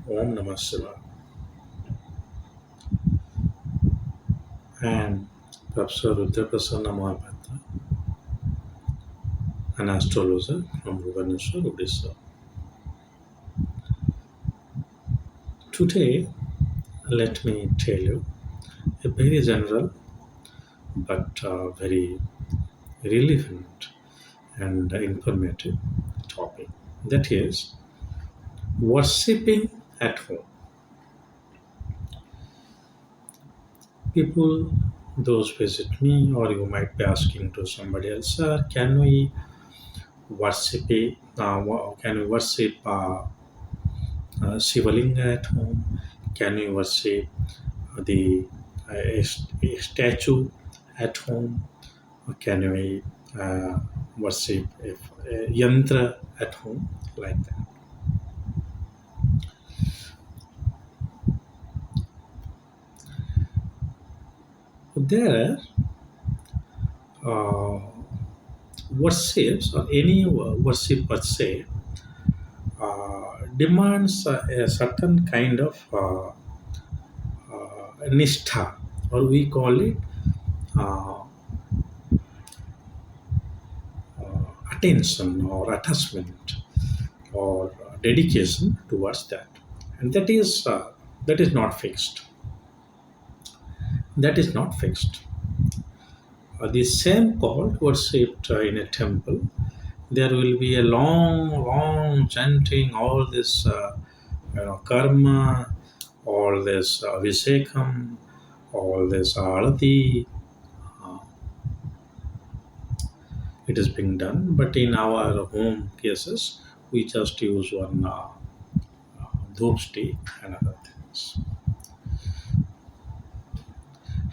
Om Namah Shivaya. I am Professor rudramohapatra, an astrologer from Bhubaneswar, Odisha. Today, let me tell you a very general but very relevant and informative topic. That is worshipping at home. People, those visit me, or you might be asking to somebody else, sir, can we worship? Can we worship Shivalinga at home? Can we worship the a statue at home? Or can we worship a yantra at home? Like that. There are worships or any worship per se demands a certain kind of nishtha, or we call it uh, attention or attachment or dedication towards that, and that is not fixed. That is not fixed. The same god worshipped in a temple, there will be a long chanting, all this karma, all this abhishekam, all this arati. Uh, it is being done, but in our home cases, we just use one dhoop stick and other things.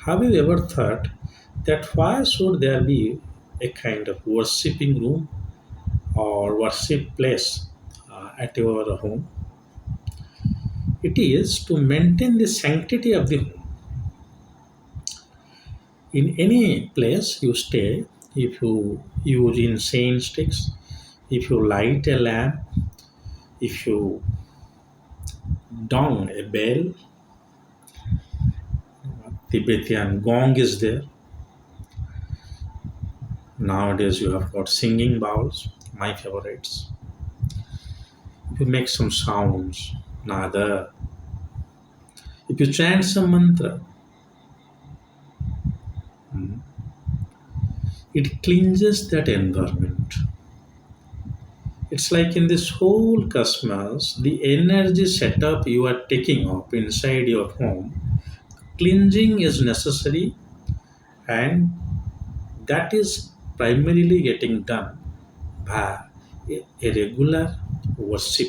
Have you ever thought that why should there be a kind of worshipping room or worship place at your home? It is to maintain the sanctity of the home. In any place you stay, if you use incense sticks, if you light a lamp, if you dong a bell, Tibetan gong is there. Nowadays you have got singing bowls, my favorites. If you make some sounds, nada. If you chant some mantra, it cleanses that environment. It's like in this whole cosmos, the energy setup you are taking up inside your home, cleansing is necessary, and that is primarily getting done by a regular worship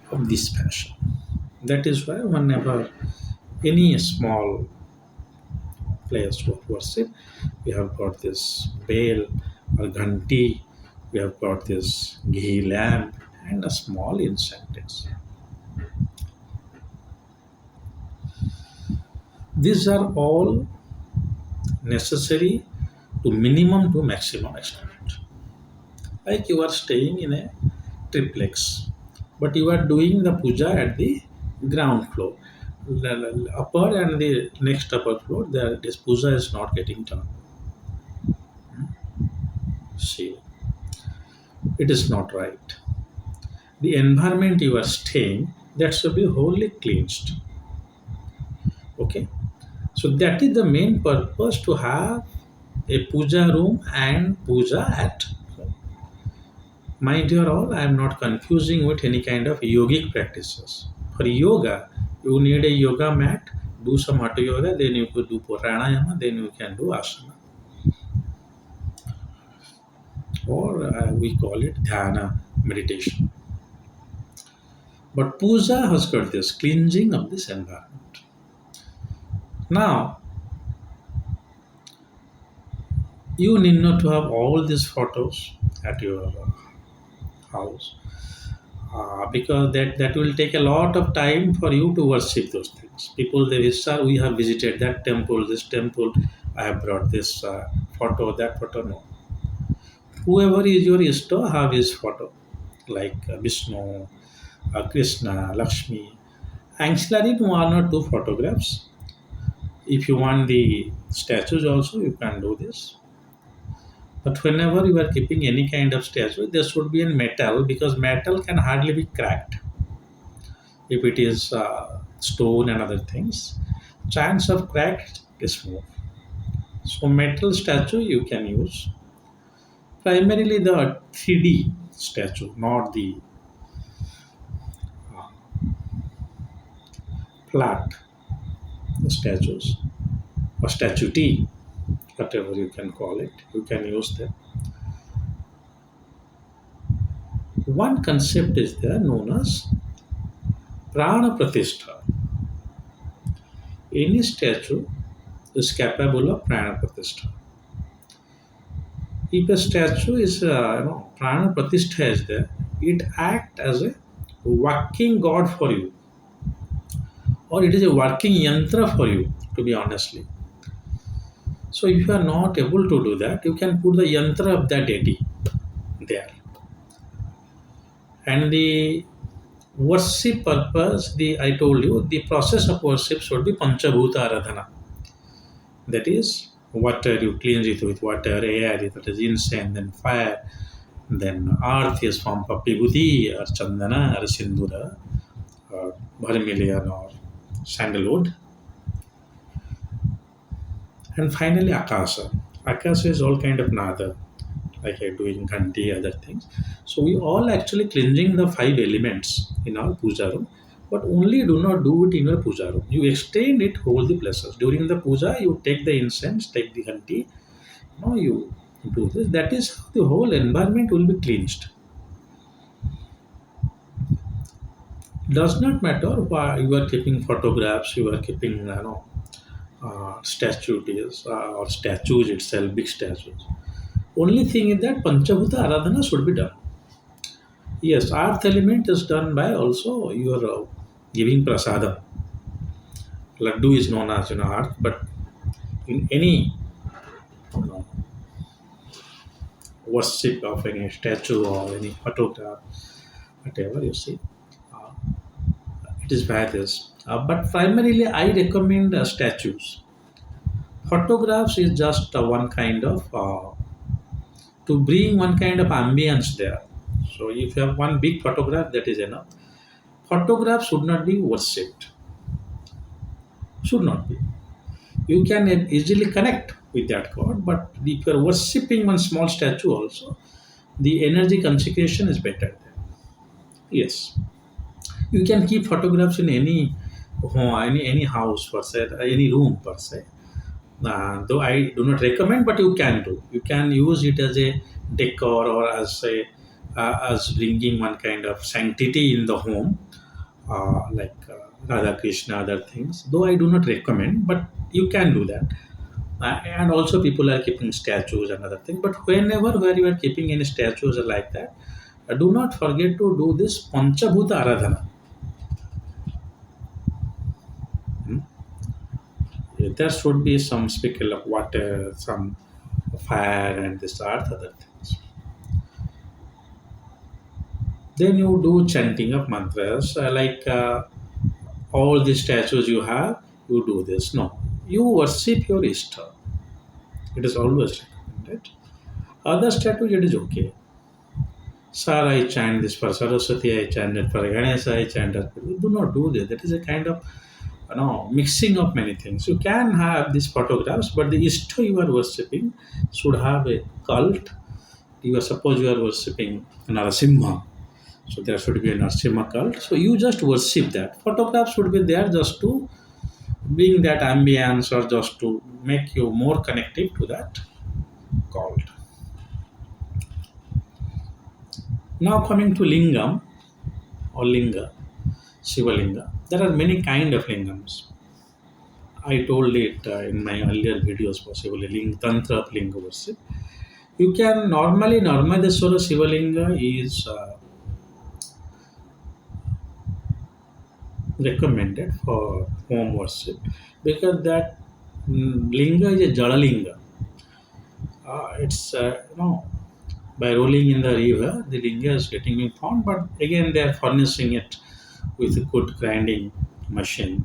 of this passion. That is why whenever any small place of worship, we have got this bell or ghanti, we have got this ghee lamp and a small incense. These are all necessary to minimum to maximum extent. Like you are staying in a triplex, but you are doing the puja at the ground floor. Upper and the next upper floor, there this puja is not getting done. See, it is not right. The environment you are staying, that should be wholly cleansed. Okay, so that is the main purpose, to have a puja room and puja at home. My dear all, I am not confusing with any kind of yogic practices. For yoga, you need a yoga mat, do some hatha yoga, then you could do pranayama, then you can do asana. Or we call it dhyana, meditation. But puja has got this cleansing of this environment. Now, you need not to have all these photos at your house, because that will take a lot of time for you to worship those things. People they will say, we have visited that temple, this temple, I have brought this photo, that photo. No, whoever is your Ishta have his photo, like Vishnu, Krishna, Lakshmi. Ancillary, one or two photographs. If you want the statues also, you can do this. But whenever you are keeping any kind of statue, there should be in metal because metal can hardly be cracked. If it is stone and other things, chance of crack is more. So metal statue you can use primarily the 3D statue, not the uh, flat statues or statue T, whatever you can call it. You can use them. One concept is there known as prana pratishtha. Any statue is capable of prana pratishtha. If a statue is prana pratishtha is there, it acts as a working god for you, or it is a working yantra for you. To be honestly, so if you are not able to do that, you can put the yantra of that deity there, and the worship purpose. The I told you the process of worship should be panchabhuta aradhana. That is water, you cleanse it with water, air, that is incense, then fire, then earth is from vibhuti or chandana or sindura or vermilion or sandalwood, and finally akasa. Akasa is all kind of nada, like I doing ghanti, other things. So we all actually cleansing the five elements in our puja room, but only do not do it in your puja room. You extend it whole the places. During the puja, you take the incense, take the ghanti, you do this. That is how the whole environment will be cleansed. Does not matter why you are keeping photographs, you are keeping statues or statues itself, big statues. Only thing is that Panchabhuta Aradhana should be done. Yes, earth element is done by also your giving prasadam. Laddu is known as earth, but in any you know, worship of any statue or any photograph, whatever you see, uh, it is various. But primarily, I recommend statues. Photographs is just one kind of to bring one kind of ambience there. So if you have one big photograph, that is enough. Photograph should not be worshipped. Should not be. You can easily connect with that god, but if you are worshipping one small statue also, the energy consecration is better there. Yes, you can keep photographs in any home, any house per se, any room per se. Though I do not recommend, but you can do. You can use it as a decor or as bringing one kind of sanctity in the home, like Radha Krishna, other things. Though I do not recommend, but you can do that. And also, people are keeping statues and other things. But whenever where you are keeping any statues like that, do not forget to do this Panchabhuta Aradhana. Hmm? There should be some speckle of water, some fire, and this earth, other things. Then you do chanting of mantras, all the statues you have, you do this. No, you worship your Ishta. It is always recommended. Other statues, it is okay. Sir, I chant this for Saraswati, I chanted for Ganesha, I chanted. Do not do this. That is a kind of mixing of many things. You can have these photographs, but the Ishta you are worshipping should have a cult. Suppose you are worshipping Narasimha, so there should be a Narasimha cult. So you just worship that. Photographs should be there just to bring that ambience or just to make you more connected to that cult. Now coming to lingam or linga, Shiva linga. There are many kind of lingams. I told it in my earlier videos possibly tantra of linga worship. You can normally Narmadeswara Shiva linga is recommended for home worship because that linga is a jala linga. It's By rolling in the river, the linga is getting in formed, but again they are furnishing it with a good grinding machine.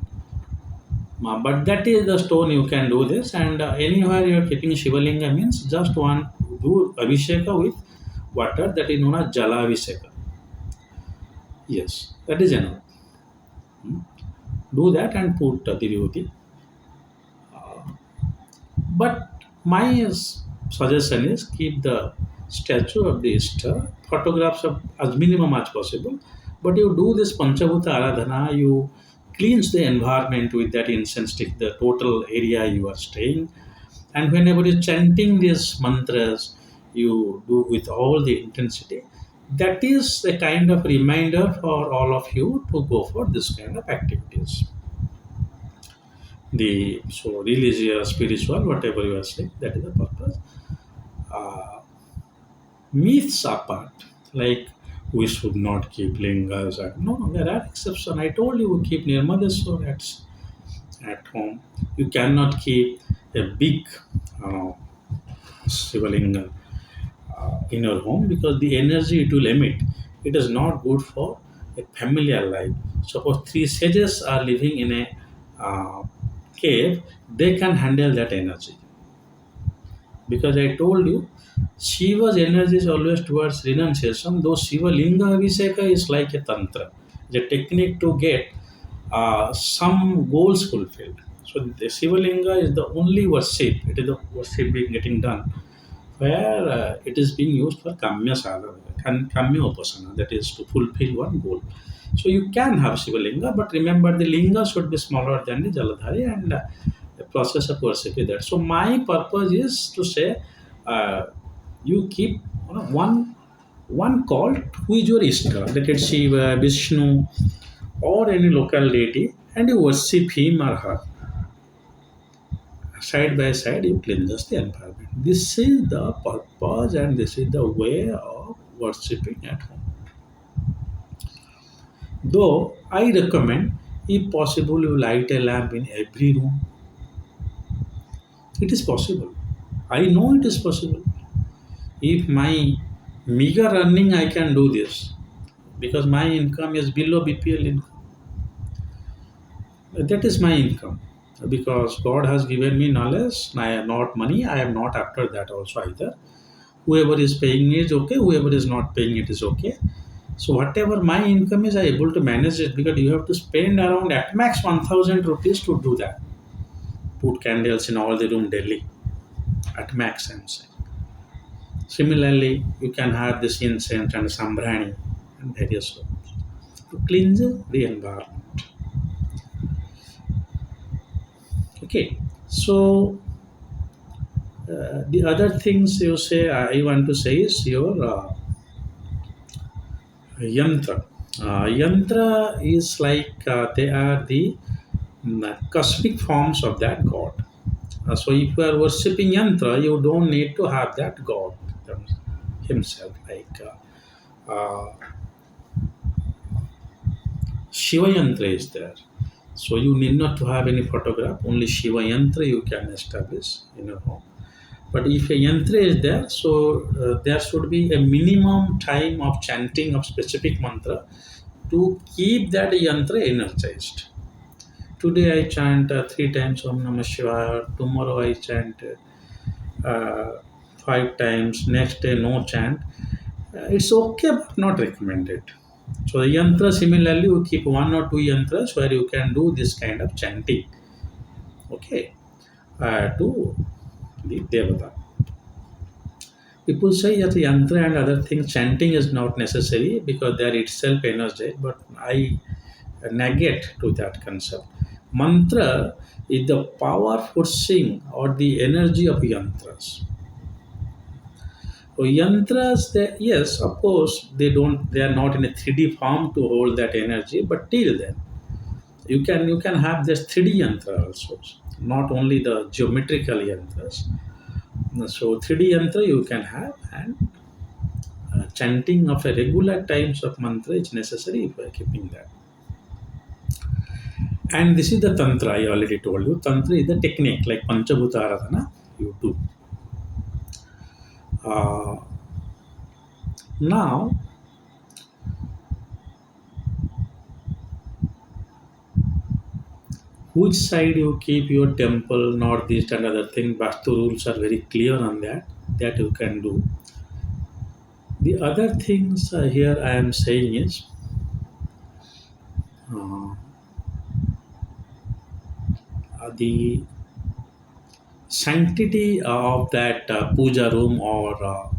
But that is the stone you can do this, and anywhere you are keeping Shivalinga means just one do Abhisheka with water, that is known as Jala Abhisheka. Yes, that is enough. Hmm. Do that and put the vibhuti. But my suggestion is keep the statue of the Easter, photographs of as minimum as possible. But you do this Panchabhuta Aradhana, you cleanse the environment with that incense stick, the total area you are staying. And whenever you're chanting these mantras, you do with all the intensity. That is a kind of reminder for all of you to go for this kind of activities. The so religious, spiritual, whatever you are saying, that is the purpose. Uh, Myths apart, like we should not keep lingas. No, there are exceptions. I told you we keep Nirmadeswar at home. You cannot keep a big uh, Shivalinga in your home because the energy it will emit. It is not good for a familiar life. Suppose three sages are living in a cave, they can handle that energy. Because I told you, Shiva's energy is always towards renunciation, though Shiva Linga Abhisheka is like a tantra, the technique to get some goals fulfilled. So the Shiva Linga is the only worship, it is the worship being getting done where it is being used for kamya sadhana, kamya upasana, that is to fulfill one goal. So you can have Shiva Linga, but remember the linga should be smaller than the Jaladhari, and the process of worship is that. So my purpose is to say, uh, you keep one cult who is your Ishta, that is Shiva, Vishnu, or any local deity, and you worship him or her. Side by side, you cleanse the environment. This is the purpose and this is the way of worshipping at home. Though I recommend, if possible, you light a lamp in every room. It is possible. I know it is possible. If my meager earning, I can do this because my income is below BPL income. That is my income because God has given me knowledge. I am not money. I am not after that also either. Whoever is paying me is okay. Whoever is not paying it is okay. So whatever my income is, I able to manage it because you have to spend around at max 1,000 rupees to do that. Put candles in all the room daily at max, I'm saying. Similarly, you can have this incense and sambrani and various rooms to cleanse the environment. Okay, so the other things you say I want to say is your yantra. Yantra is like they are the cosmic forms of that god. So if you are worshipping yantra, you don't need to have that god himself. Like Shiva yantra is there. So you need not to have any photograph. Only Shiva yantra you can establish in your home. But if a yantra is there, so there should be a minimum time of chanting of specific mantra to keep that yantra energized. Today I chant three times Om Namah Shivaya. Tomorrow I chant uh, five times. Next day no chant. It's okay but not recommended. So the yantra similarly you keep one or two yantras where you can do this kind of chanting. Okay, to the devata. People say that yantra and other things chanting is not necessary because they are itself energized, but I negate to that concept. Mantra is the power forcing or the energy of yantras. So yantras, they, yes, of course, they are not in a 3D form to hold that energy, but till then, you can have this 3D yantra also, not only the geometrical yantras. So 3D yantra you can have, and chanting of a regular times of mantra is necessary if you are keeping that. And this is the tantra I already told you. Tantra is the technique like Panchabhuta Aradhana you do. Uh, Now, which side you keep your temple, northeast and other thing, Vastu rules are very clear on that. That you can do. The other things here I am saying is uh, the sanctity of that puja room, or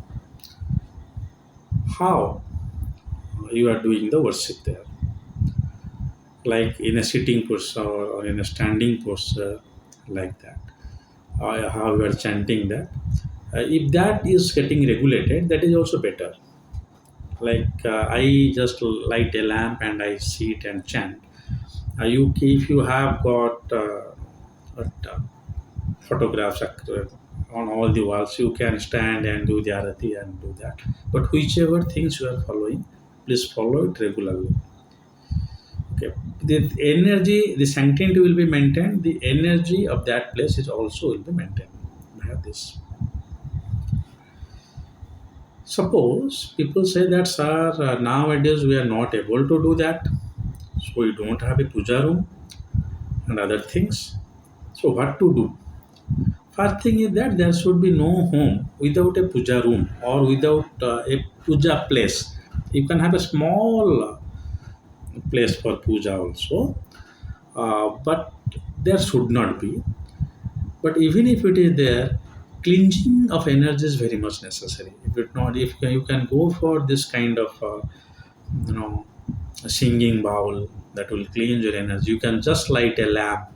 how you are doing the worship there, like in a sitting posture or in a standing posture, like that, how you are chanting that. If that is getting regulated, that is also better. Like I just light a lamp and I sit and chant. You if you have got photographs on all the walls, you can stand and do the arati and do that. But whichever things you are following, please follow it regularly. Okay, the energy, the sanctity will be maintained, the energy of that place is also will be maintained. I have this. Suppose people say that, sir, nowadays we are not able to do that, so we don't have a puja room and other things. So what to do? First thing is that there should be no home without a puja room or without a puja place. You can have a small place for puja also, but there should not be. But even if it is there, cleansing of energy is very much necessary. If it not, if you can go for this kind of you know a singing bowl that will cleanse your energy, you can just light a lamp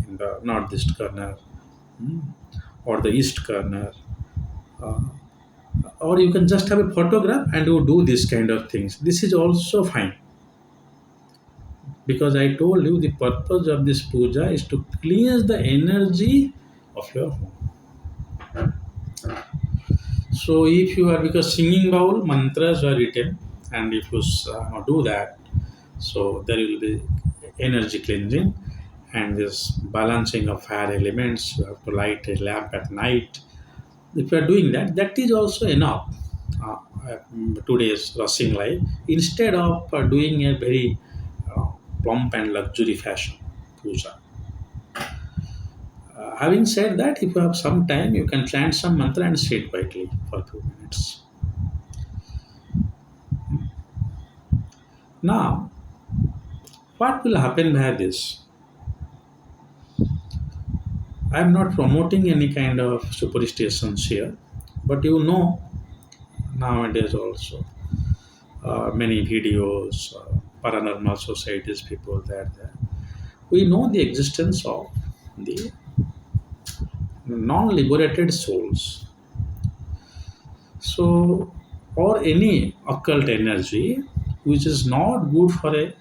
in the northeast corner, mm, or the east corner, uh, or you can just have a photograph and you do this kind of things. This is also fine, because I told you the purpose of this puja is to cleanse the energy of your home. So if you are, because singing bowl mantras are written, and if you do that, so there will be energy cleansing and this balancing of fire elements. You have to light a lamp at night. If you are doing that, that is also enough. Uh, Today's rushing life, instead of doing a very uh, plump and luxury fashion puja. Having said that, if you have some time, you can chant some mantra and sit quietly for a few minutes. Now, what will happen by this? I am not promoting any kind of superstitions here, but you know, nowadays also many videos, paranormal societies, people that there. We know the existence of the non-liberated souls. So, or any occult energy which is not good for a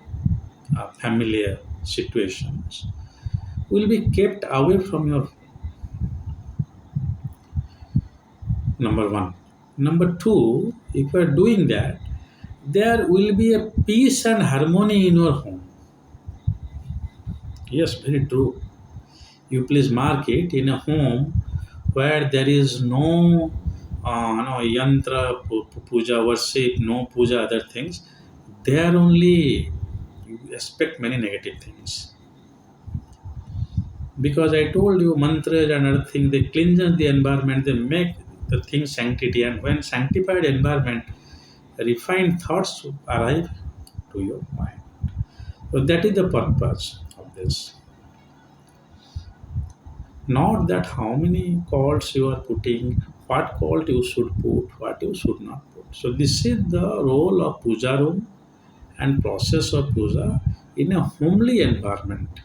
familiar situations will be kept away from your, number one. Number two, if you are doing that, there will be a peace and harmony in your home. Yes, very true. You please mark it in a home where there is no yantra, puja, worship, no puja, other things. There only you expect many negative things. Because I told you, mantras and other things, they cleanse the environment, they make the thing sanctity, and when sanctified environment, refined thoughts arrive to your mind. So that is the purpose of this. Not that how many calls you are putting, what call you should put, what you should not put. So this is the role of puja room and process of puja in a homely environment.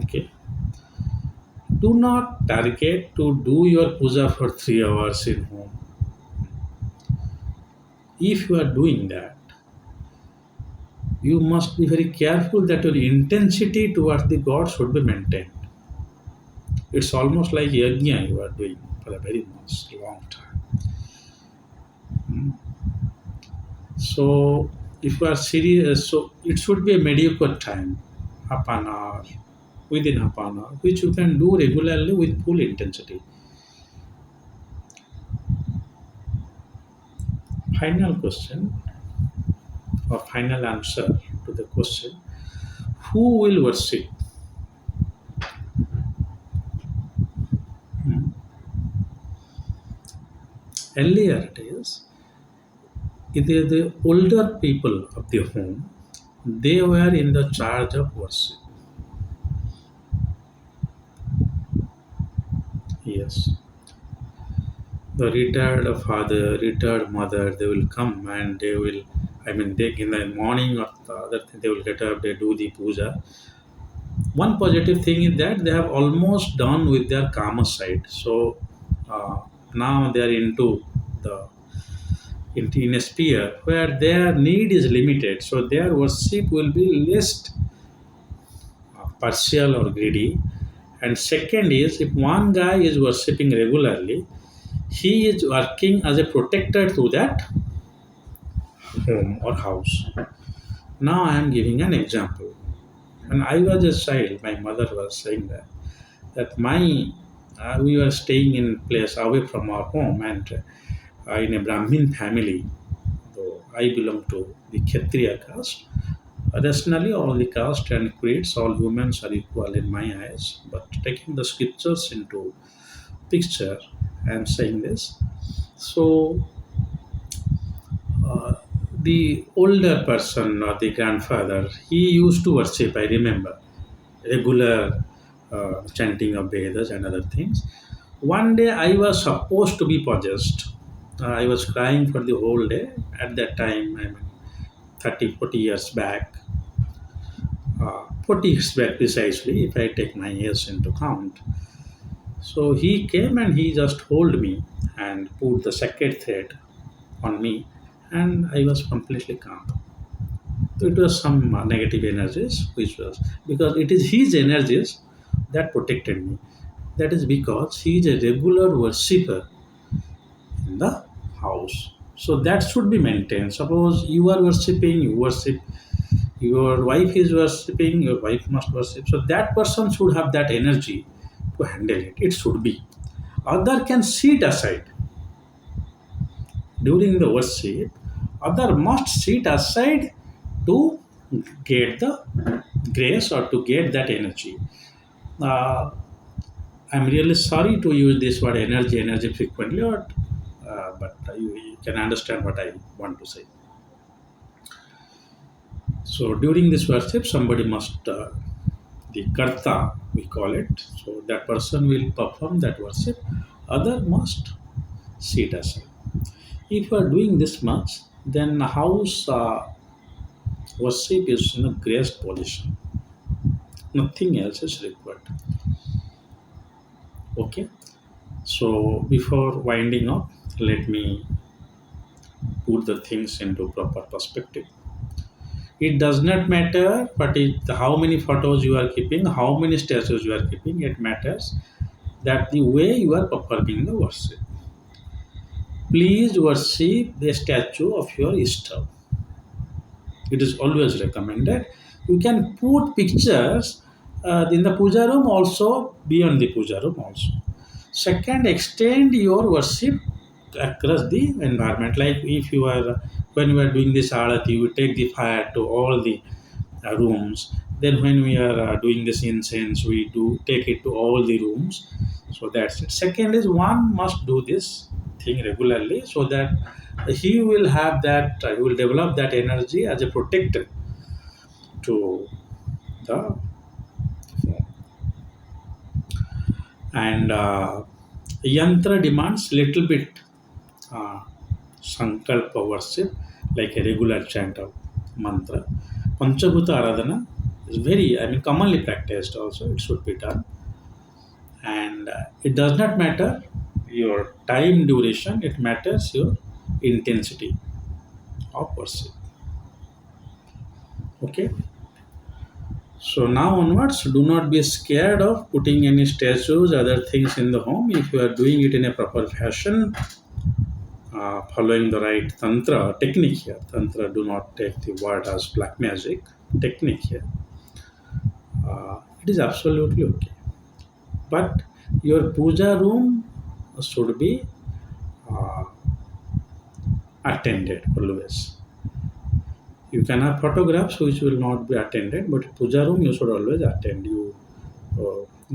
Okay. Do not target to do your puja for 3 hours in home. If you are doing that, you must be very careful that your intensity towards the God should be maintained. It's almost like yajna you are doing for a very much long time. So if you are serious, so it should be a mediocre time, half an hour, within half an hour, which you can do regularly with full intensity. Final question or final answer to the question, who will worship? Hmm. Earlier days, the older people of the home, they were in the charge of worship. Yes, the retired father, retired mother, they will come and they will. I mean, they in the morning or the other thing, they will get up, they do the puja. One positive thing is that they have almost done with their karma side. So now they are into the in a sphere where their need is limited. So their worship will be less partial or greedy. And second is, if one guy is worshipping regularly, he is working as a protector to that home or house. Now I am giving an example. When I was a child, my mother was saying that my we were staying in place away from our home and in a Brahmin family. Though I belong to the Kshatriya caste, rationally all the caste and creeds, all humans are equal in my eyes. But taking the scriptures into picture, I am saying this. So uh, the older person or the grandfather, he used to worship. I remember regular chanting of Vedas and other things. One day I was supposed to be possessed. I was crying for the whole day. At that time, I mean, 30, 40 years back, 40 years back precisely, if I take my years into count. So he came and he just hold me and put the sacred thread on me, and I was completely calm. So it was some negative energies, which was because it is his energies that protected me. That is because he is a regular worshipper in the house. So that should be maintained. Suppose you are worshipping, you worship, your wife is worshipping, your wife must worship. So that person should have that energy to handle it. It should be. Other can sit aside during the worship. Other must sit aside to get the grace or to get that energy. Uh, I'm really sorry to use this word energy frequently, but you can understand what I want to say. So during this worship, somebody must, the karta, we call it, so that person will perform that worship, other must sit aside. If you are doing this much, then house worship is in a graced position. Nothing else is required. Okay. So before winding up, let me put the things into proper perspective. It does not matter how many photos you are keeping, how many statues you are keeping. It matters that the way you are performing the worship. Please worship the statue of your Ishta. It is always recommended. You can put pictures in the puja room also, beyond the puja room also. Second, extend your worship across the environment. Like if you are, when you are doing this arati, you take the fire to all the rooms. Then when we are doing this incense, we do take it to all the rooms. So that's it. Second is one must do this thing regularly so that he will have that, he will develop that energy as a protector to the and yantra demands little bit uh, sankalpa worship like a regular chant of mantra. Panchabhuta aradhana is very, I mean, commonly practiced also. It should be done, and it does not matter your time duration. It matters your intensity of worship. Okay. So now onwards, do not be scared of putting any statues, other things in the home. If you are doing it in a proper fashion, following the right tantra technique here. Tantra, do not take the word as black magic. Technique here. It is absolutely okay. But your puja room should be attended always. You can have photographs which will not be attended, but puja room you should always attend. You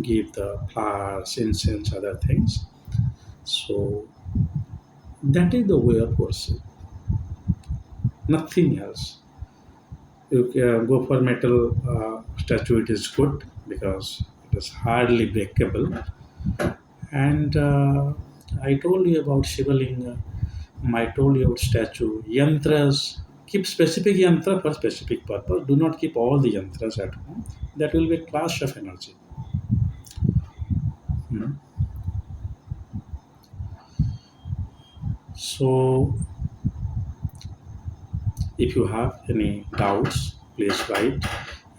give the flowers, incense, other things. So that is the way of worship, nothing else. You can go for metal statue, it is good because it is hardly breakable. And I told you about Shivalinga, I told you about statue, yantras. Keep specific yantra for specific purpose. Do not keep all the yantras at home. That will be a clash of energy. Hmm. So, if you have any doubts, please write.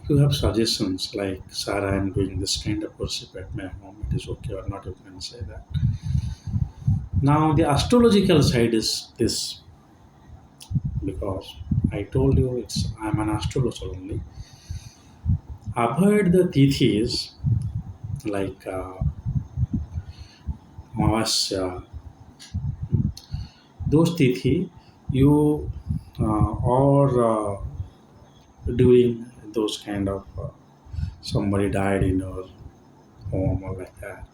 If you have suggestions like, Sir, I am doing this kind of worship at my home, it is okay or not, you can say that. Now, the astrological side is this because I told you I'm an astrologer only. Avoid the tithis like Mavasya, those tithi you or doing those kind of somebody died in your home or like that.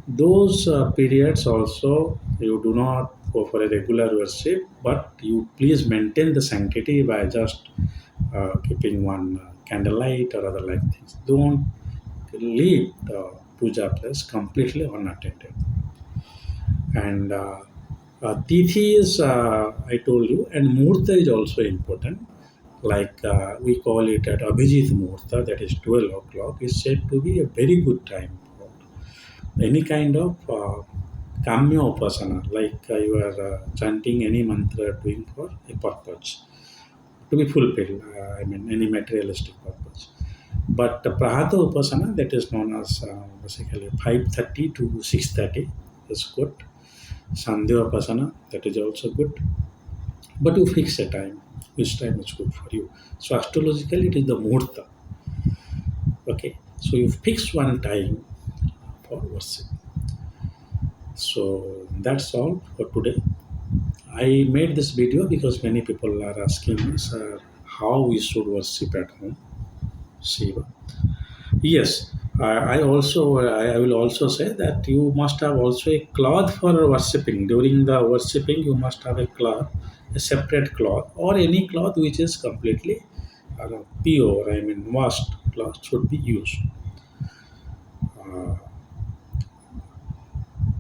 Those periods also you do not go for a regular worship, but you please maintain the sanctity by just keeping one candlelight or other like things. Don't leave the puja place completely unattended. And tithi is, I told you, and murta is also important. Like we call it at Abhijit Muhurta, that is 12 o'clock, is said to be a very good time for any kind of kamya upasana, like you are chanting any mantra doing for a purpose to be fulfilled, I mean, any materialistic purpose. But the Prahata upasana, that is known as basically 5:30 to 6:30 is good. Sandhya upasana, that is also good. But you fix a time, which time is good for you. So astrologically, it is the muhurta. Okay, so you fix one time for worship. So that's all for today. I made this video because many people are asking me, sir, how we should worship at home, Shiva. Yes, I also I will also say that you must have also a cloth for worshipping. During the worshipping, you must have a cloth, a separate cloth, or any cloth which is completely pure. I mean, washed cloth should be used. Uh,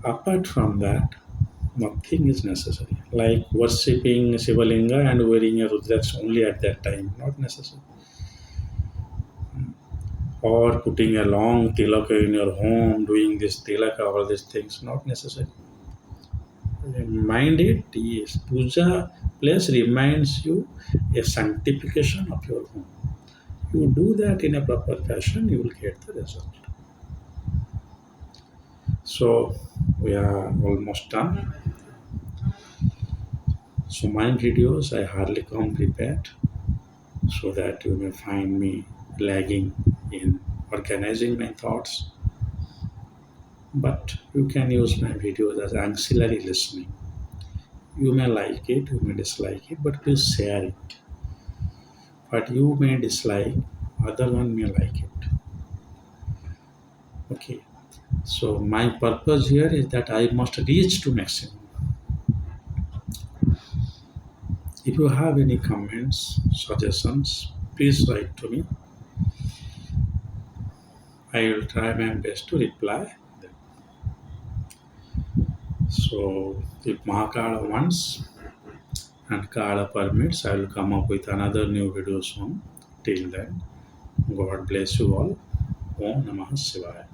Apart from that, nothing is necessary. Like worshipping Shivalinga and wearing a rudraksh only at that time, not necessary. Or putting a long tilaka in your home, doing this tilaka, all these things, not necessary. Mind it, yes. Puja place reminds you a sanctification of your home. You do that in a proper fashion, you will get the result. So we are almost done. So my videos I hardly come prepared so that you may find me lagging in organizing my thoughts. But you can use my videos as ancillary listening. You may like it, you may dislike it, but please share it. But you may dislike, other one may like it. Okay. So my purpose here is that I must reach to maximum. If you have any comments, suggestions, please write to me. I will try my best to reply them. So if Mahakala wants and Kala permits, I will come up with another new video soon. Till then, God bless you all. Om Namah Shivaya.